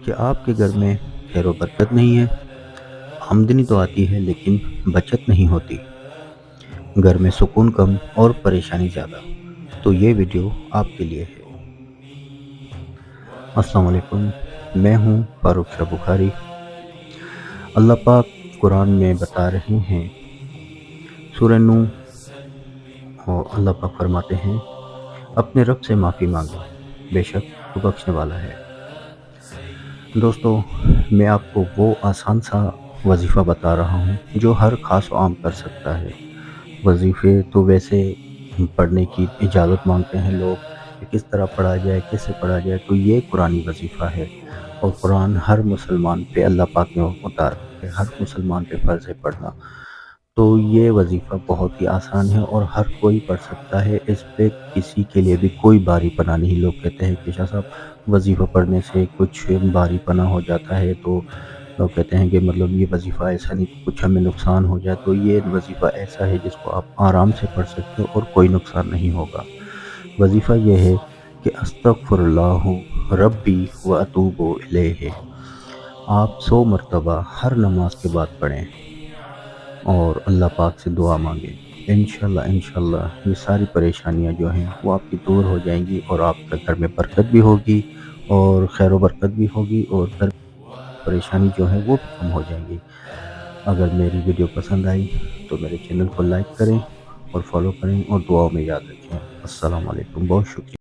کہ آپ کے گھر میں خیر و برکت نہیں ہے، آمدنی تو آتی ہے لیکن بچت نہیں ہوتی، گھر میں سکون کم اور پریشانی زیادہ، تو یہ ویڈیو آپ کے لیے ہے۔ السلام علیکم، میں ہوں فاروق شاہ بخاری۔ اللہ پاک قرآن میں بتا رہے ہیں، سورہ نوح، اور اللہ پاک فرماتے ہیں اپنے رب سے معافی مانگو، بے شک وہ بخشنے والا ہے۔ دوستو، میں آپ کو وہ آسان سا وظیفہ بتا رہا ہوں جو ہر خاص و عام کر سکتا ہے۔ وظیفے تو ویسے پڑھنے کی اجازت مانگتے ہیں لوگ کہ کس طرح پڑھا جائے، کیسے پڑھا جائے، تو یہ قرآنی وظیفہ ہے، اور قرآن ہر مسلمان پہ اللہ پاک نے اتارا ہے، ہر مسلمان پہ فرض ہے پڑھنا۔ تو یہ وظیفہ بہت ہی آسان ہے اور ہر کوئی پڑھ سکتا ہے، اس پہ کسی کے لیے بھی کوئی باری پناہ نہیں۔ لوگ کہتے ہیں کہ شاہ صاحب وظیفہ پڑھنے سے کچھ باری پناہ ہو جاتا ہے، تو لوگ کہتے ہیں کہ مطلب یہ وظیفہ ایسا نہیں کہ کچھ ہمیں نقصان ہو جائے، تو یہ وظیفہ ایسا ہے جس کو آپ آرام سے پڑھ سکتے ہو اور کوئی نقصان نہیں ہوگا۔ وظیفہ یہ ہے کہ استغفر اللہ ربی و اتوب الیہ، آپ 100 مرتبہ ہر نماز کے بعد پڑھیں اور اللہ پاک سے دعا مانگیں۔ انشاءاللہ یہ ساری پریشانیاں جو ہیں وہ آپ کی دور ہو جائیں گی، اور آپ کے گھر میں برکت بھی ہوگی اور خیر و برکت بھی ہوگی، اور گھر پریشانی جو ہے وہ بھی کم ہو جائیں گی۔ اگر میری ویڈیو پسند آئی تو میرے چینل کو لائک کریں اور فالو کریں، اور دعاؤں میں یاد رکھیں۔ السلام علیکم، بہت شکریہ۔